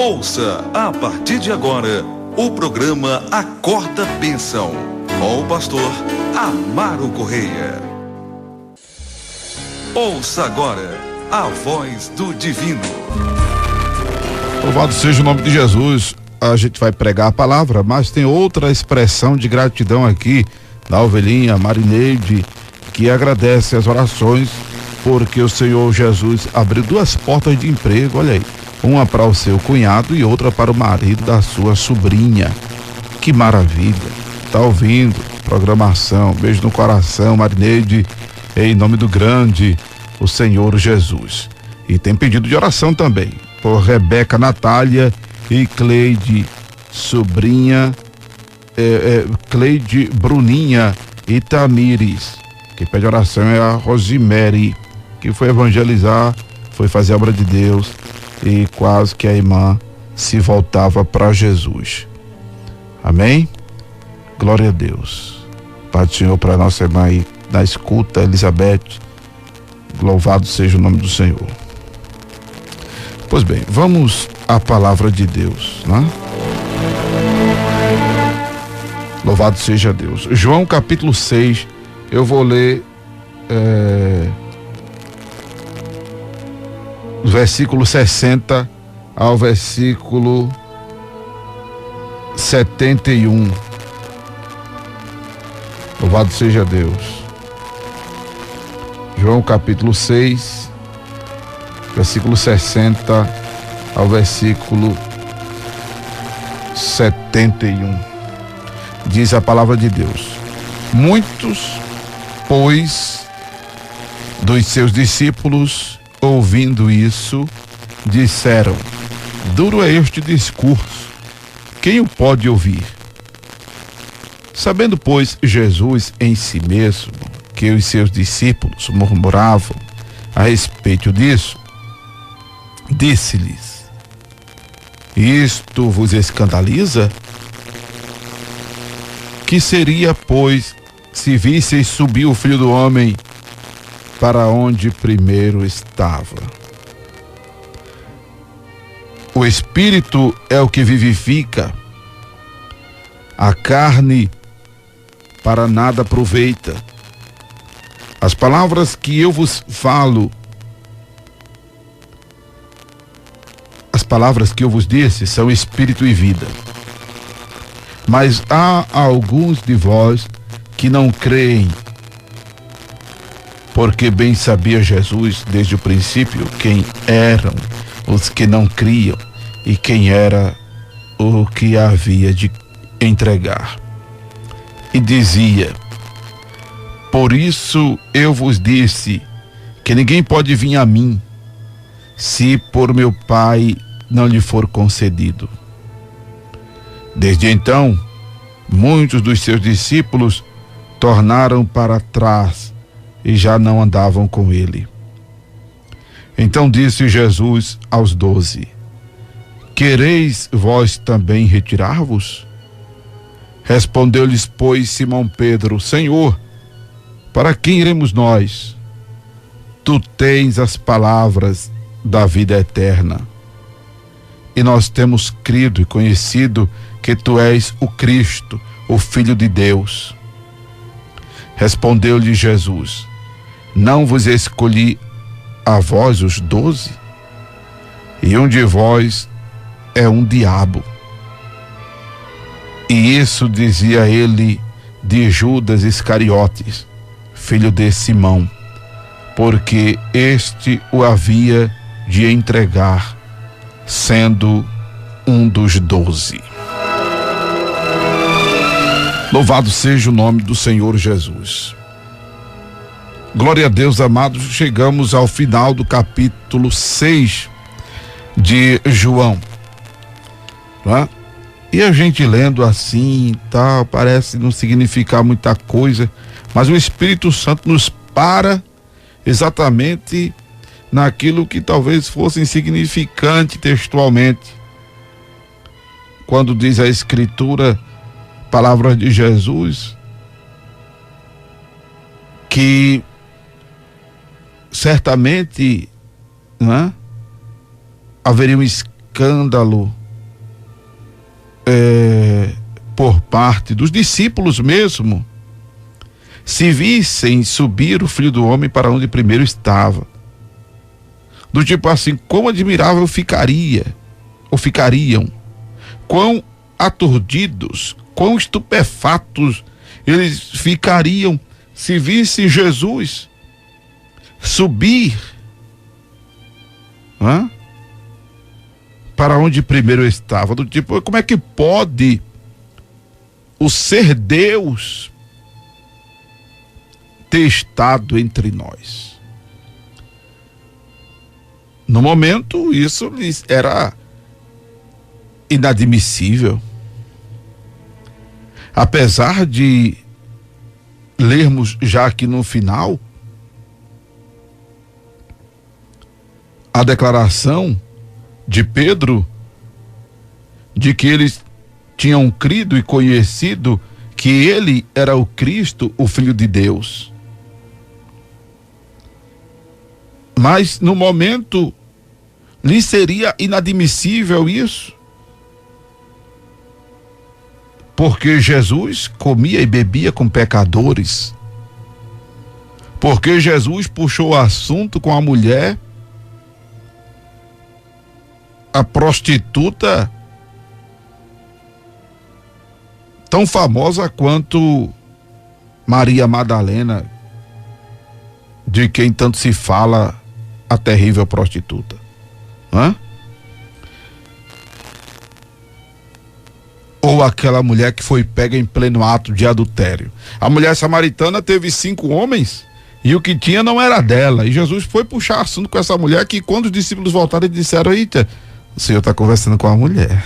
Ouça a partir de agora o programa Acorda Bênção, com o pastor Amaro Correia. Ouça agora a voz do divino. Louvado seja o nome de Jesus. A gente vai pregar a palavra, mas tem outra expressão de gratidão aqui da ovelhinha Marineide, que agradece as orações porque o Senhor Jesus abriu 2 portas de emprego, olha aí, uma para o seu cunhado e outra para o marido da sua sobrinha. Que maravilha, tá ouvindo programação, beijo no coração, Marineide, em nome do grande, o Senhor Jesus. E tem pedido de oração também por Rebeca Natália e Cleide sobrinha, Cleide Bruninha e Tamires. Quem pede oração é a Rosimere, que foi evangelizar, foi fazer a obra de Deus e quase que a irmã se voltava para Jesus. Amém? Glória a Deus. Pai do Senhor para nossa irmã aí na escuta, Elizabeth. Louvado seja o nome do Senhor. Pois bem, vamos à palavra de Deus, né? Louvado seja Deus. João capítulo 6, eu vou ler versículo 60 ao versículo 71. Louvado seja Deus. João capítulo 6, versículo 60 ao versículo 71. Diz a palavra de Deus: muitos, pois, dos seus discípulos, ouvindo isso, disseram: duro é este discurso, quem o pode ouvir? Sabendo, pois, Jesus em si mesmo que os seus discípulos murmuravam a respeito disso, disse-lhes: isto vos escandaliza? Que seria, pois, se visseis subir o Filho do Homem para onde primeiro estava? O Espírito é o que vivifica, a carne para nada aproveita. As palavras que eu vos falo, as palavras que eu vos disse são espírito e vida. Mas há alguns de vós que não creem, porque bem sabia Jesus desde o princípio quem eram os que não criam e quem era o que havia de entregar. E dizia: por isso eu vos disse que ninguém pode vir a mim, se por meu Pai não lhe for concedido. Desde então, muitos dos seus discípulos tornaram para trás e já não andavam com ele. Então disse Jesus aos 12: quereis vós também retirar-vos? Respondeu-lhes, pois, Simão Pedro: Senhor, para quem iremos nós? Tu tens as palavras da vida eterna. E nós temos crido e conhecido que tu és o Cristo, o Filho de Deus. Respondeu-lhe Jesus: não vos escolhi a vós os 12? E um de vós é um diabo. E isso dizia ele de Judas Iscariotes, filho de Simão, porque este o havia de entregar, sendo um dos 12. Louvado seja o nome do Senhor Jesus. Glória a Deus, amados. Chegamos ao final do capítulo 6 de João, não é? E a gente lendo assim, tal, parece não significar muita coisa, mas o Espírito Santo nos para exatamente naquilo que talvez fosse insignificante textualmente. Quando diz a Escritura, palavras de Jesus, que certamente, não é? Haveriam escândalo por parte dos discípulos mesmo, se vissem subir o Filho do Homem para onde primeiro estava. Do tipo assim, quão admirável ficaria, ou ficariam, quão aturdidos, quão estupefatos eles ficariam se vissem Jesus subir para onde primeiro estava. Do tipo, como é que pode o ser Deus ter estado entre nós? No momento, isso lhes era inadmissível. Apesar de lermos já aqui no final a declaração de Pedro de que eles tinham crido e conhecido que ele era o Cristo, o Filho de Deus. Mas no momento lhe seria inadmissível isso, porque Jesus comia e bebia com pecadores, porque Jesus puxou o assunto com a mulher, a prostituta tão famosa quanto Maria Madalena, de quem tanto se fala, a terrível prostituta. Ou aquela mulher que foi pega em pleno ato de adultério. A mulher samaritana teve 5 homens e o que tinha não era dela. E Jesus foi puxar assunto com essa mulher, que quando os discípulos voltaram, eles disseram: eita, o Senhor está conversando com a mulher.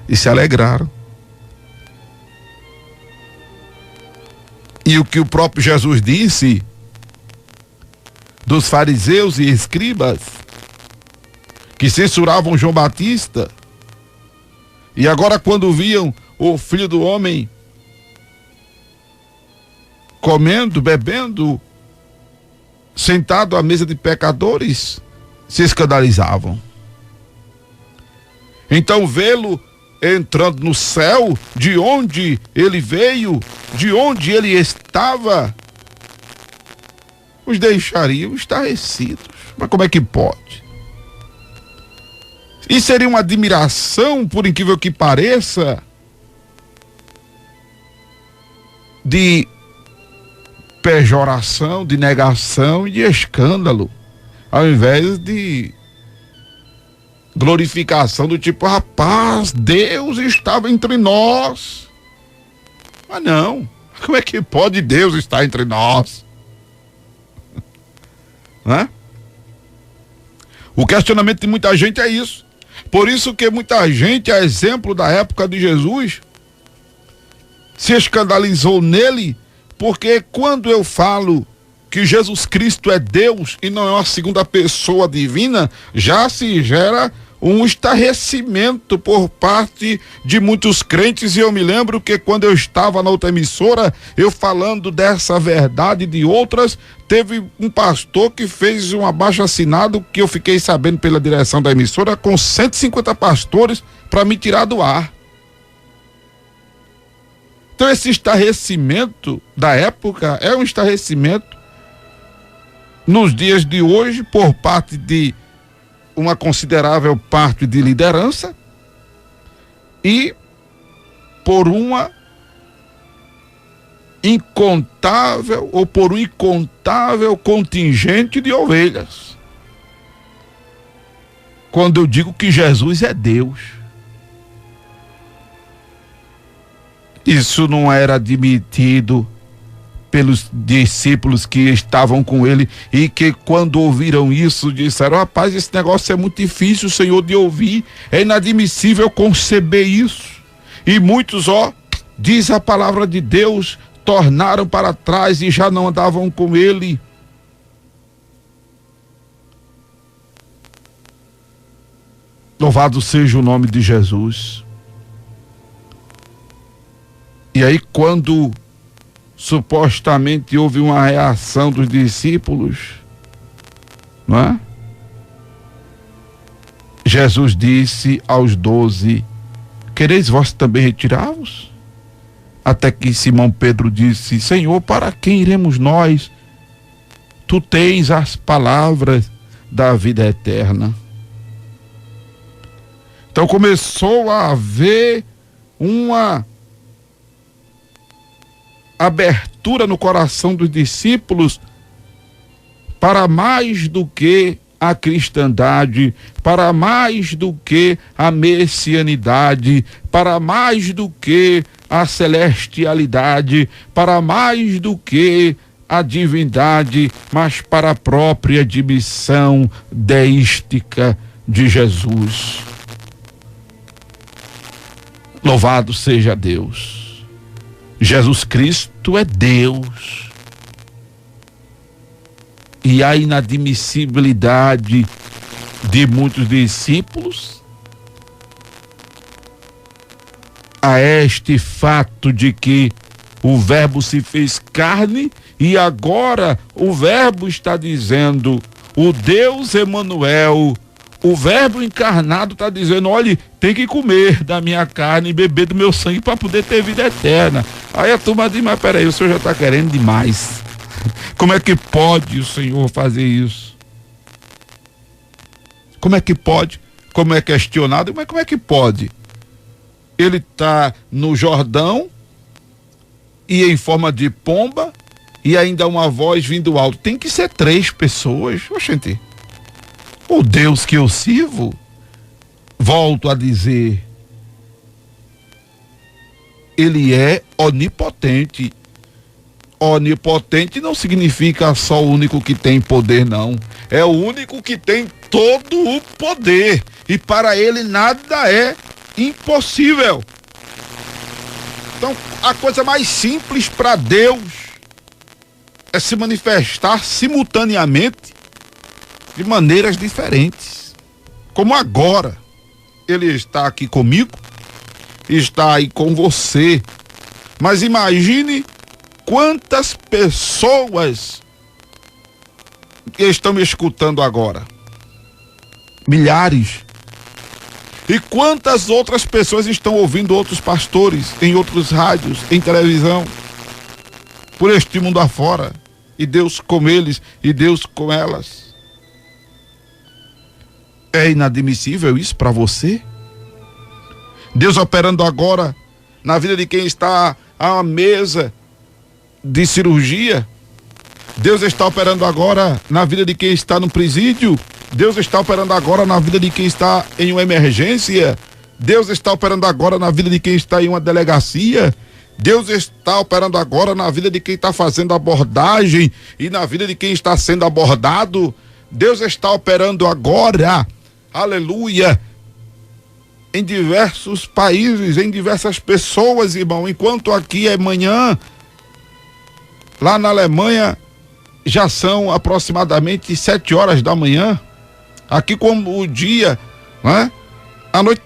E se alegraram. E o que o próprio Jesus disse dos fariseus e escribas que censuravam João Batista, e agora quando viam o Filho do Homem comendo, bebendo, sentado à mesa de pecadores, se escandalizavam. Então vê-lo entrando no céu, de onde ele veio, de onde ele estava, os deixariam estarrecidos. Mas como é que pode? E seria uma admiração, por incrível que pareça, de pejoração, de negação e de escândalo, ao invés de glorificação, do tipo, rapaz, Deus estava entre nós. Mas não, como é que pode Deus estar entre nós? O questionamento de muita gente é isso. Por isso que muita gente, a exemplo da época de Jesus, se escandalizou nele, porque quando eu falo que Jesus Cristo é Deus e não é uma segunda pessoa divina, já se gera um estarrecimento por parte de muitos crentes. E eu me lembro que quando eu estava na outra emissora, eu falando dessa verdade e de outras, teve um pastor que fez um abaixo-assinado, que eu fiquei sabendo pela direção da emissora, com 150 pastores para me tirar do ar. Então esse estarrecimento da época é um estarrecimento nos dias de hoje por parte de uma considerável parte de liderança e por uma incontável ou por um incontável contingente de ovelhas. Quando eu digo que Jesus é Deus, isso não era admitido pelos discípulos que estavam com ele e que quando ouviram isso disseram: rapaz, esse negócio é muito difícil, Senhor, de ouvir, é inadmissível conceber isso. E muitos, diz a palavra de Deus, tornaram para trás e já não andavam com ele. Louvado seja o nome de Jesus. E aí, quando supostamente houve uma reação dos discípulos, não é? Jesus disse aos 12: quereis vós também retirar-vos? Até que Simão Pedro disse: Senhor, para quem iremos nós? Tu tens as palavras da vida eterna. Então começou a haver uma abertura no coração dos discípulos para mais do que a cristandade, para mais do que a messianidade, para mais do que a celestialidade, para mais do que a divindade, mas para a própria dimissão deística de Jesus. Louvado seja Deus. Jesus Cristo é Deus. E a inadmissibilidade de muitos discípulos a este fato de que o Verbo se fez carne e agora o Verbo está dizendo, o Deus Emanuel, o Verbo encarnado está dizendo, olhe, tem que comer da minha carne e beber do meu sangue para poder ter vida eterna. Aí a turma diz, mas peraí, o senhor já está querendo demais. Como é que pode o Senhor fazer isso? Como é que pode? Como é questionado, mas como é que pode? Ele está no Jordão e em forma de pomba e ainda uma voz vindo alto. Tem que ser 3 pessoas. Oxente, o Deus que eu sirvo, volto a dizer, ele é onipotente. Onipotente não significa só o único que tem poder, não. É o único que tem todo o poder. E para ele nada é impossível. Então, a coisa mais simples para Deus é se manifestar simultaneamente de maneiras diferentes. Como agora, ele está aqui comigo, está aí com você. Mas imagine quantas pessoas estão me escutando agora? Milhares. E quantas outras pessoas estão ouvindo outros pastores em outros rádios, em televisão, por este mundo afora, e Deus com eles e Deus com elas? É inadmissível isso para você? Deus operando agora na vida de quem está à mesa de cirurgia. Deus está operando agora na vida de quem está no presídio. Deus está operando agora na vida de quem está em uma emergência. Deus está operando agora na vida de quem está em uma delegacia. Deus está operando agora na vida de quem está fazendo abordagem e na vida de quem está sendo abordado. Deus está operando agora, aleluia, em diversos países, em diversas pessoas, irmão. Enquanto aqui é manhã, lá na Alemanha já são aproximadamente 7 horas da manhã. Aqui como o dia, né? A noite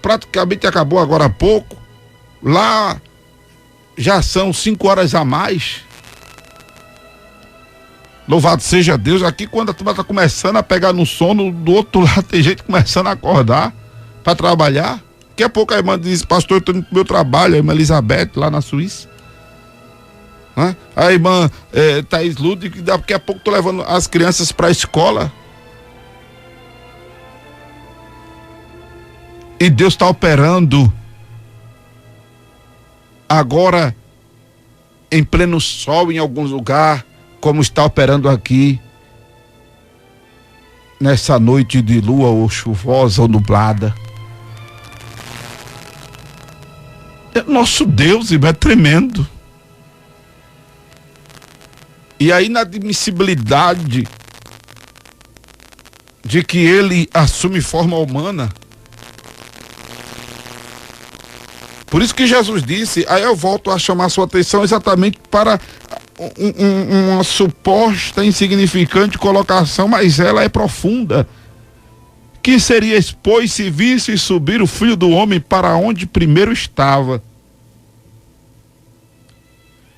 praticamente acabou agora há pouco. Lá já são 5 horas a mais. Louvado seja Deus. Aqui quando a turma está começando a pegar no sono, do outro lado tem gente começando a acordar para trabalhar. Daqui a pouco a irmã diz, pastor, eu estou indo pro meu trabalho, a irmã Elizabeth lá na Suíça. A irmã Thaís Ludwig, daqui a pouco estou levando as crianças para a escola. E Deus está operando agora em pleno sol em algum lugar, como está operando aqui nessa noite de lua ou chuvosa ou nublada. Nosso Deus, irmão, é tremendo. E a inadmissibilidade de que ele assume forma humana. Por isso que Jesus disse, aí eu volto a chamar a sua atenção exatamente para uma suposta insignificante colocação, mas ela é profunda. Que serias, pois, se visse subir o Filho do Homem para onde primeiro estava?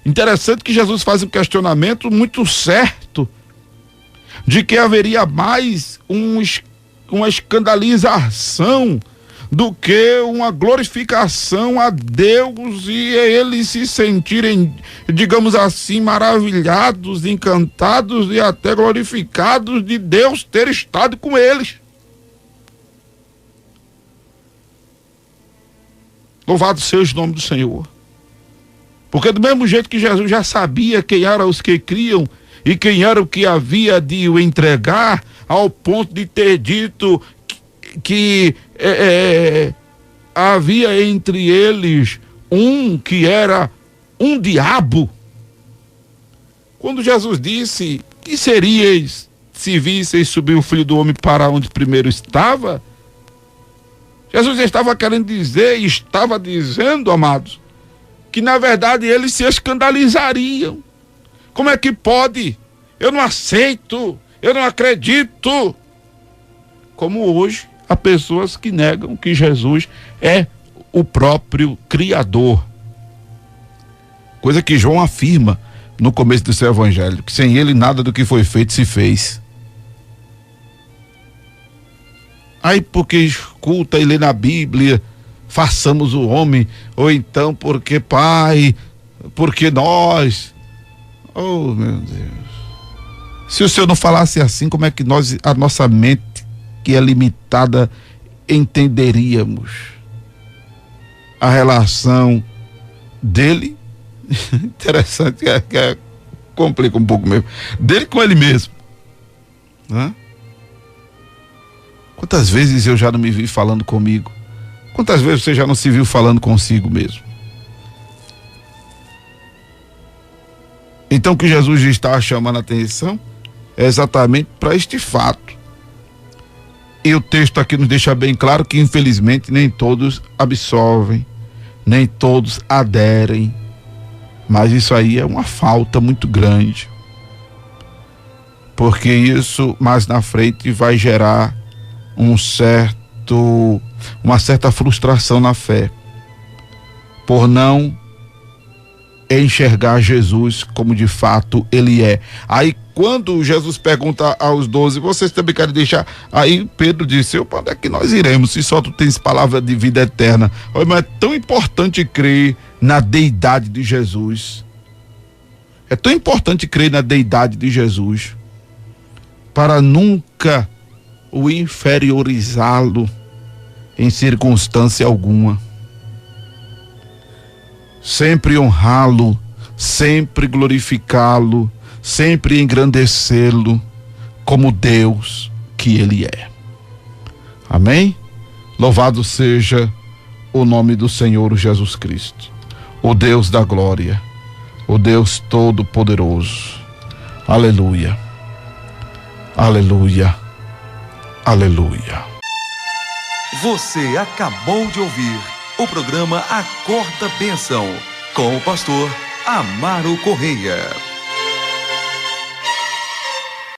Interessante que Jesus faz um questionamento muito certo de que haveria mais uma escandalização do que uma glorificação a Deus e eles se sentirem, digamos assim, maravilhados, encantados e até glorificados de Deus ter estado com eles. Louvado seja o nome do Senhor. Porque do mesmo jeito que Jesus já sabia quem eram os que criam e quem era o que havia de o entregar, ao ponto de ter dito que havia entre eles um que era um diabo. Quando Jesus disse: que seríeis se visseis subir o Filho do Homem para onde primeiro estava? Jesus estava querendo dizer, e estava dizendo, amados, que na verdade eles se escandalizariam. Como é que pode? Eu não aceito, eu não acredito. Como hoje há pessoas que negam que Jesus é o próprio Criador. Coisa que João afirma no começo do seu evangelho, que sem ele nada do que foi feito se fez. Aí porque escuta e lê na Bíblia, façamos o homem, ou então porque Pai, porque nós. Oh, meu Deus. Se o Senhor não falasse assim, como é que a nossa mente, que é limitada, entenderíamos a relação dele? Interessante, que complica um pouco mesmo. Dele com ele mesmo. Né? Quantas vezes eu já não me vi falando comigo? Quantas vezes você já não se viu falando consigo mesmo? Então o que Jesus está chamando a atenção é exatamente para este fato. E o texto aqui nos deixa bem claro que infelizmente nem todos absorvem, nem todos aderem, mas isso aí é uma falta muito grande, porque isso mais na frente vai gerar uma certa frustração na fé, por não enxergar Jesus como de fato ele é. Aí quando Jesus pergunta aos 12, vocês também querem deixar? Aí Pedro disse: para onde é que nós iremos se só tu tens palavra de vida eterna? Mas é tão importante crer na deidade de Jesus. É tão importante crer na deidade de Jesus para nunca o inferiorizá-lo em circunstância alguma. Sempre honrá-lo, sempre glorificá-lo, sempre engrandecê-lo como Deus que ele é. Amém? Louvado seja o nome do Senhor Jesus Cristo, o Deus da glória, o Deus todo-poderoso. Aleluia, aleluia, aleluia. Você acabou de ouvir o programa Acorda Bênção, com o pastor Amaro Correia.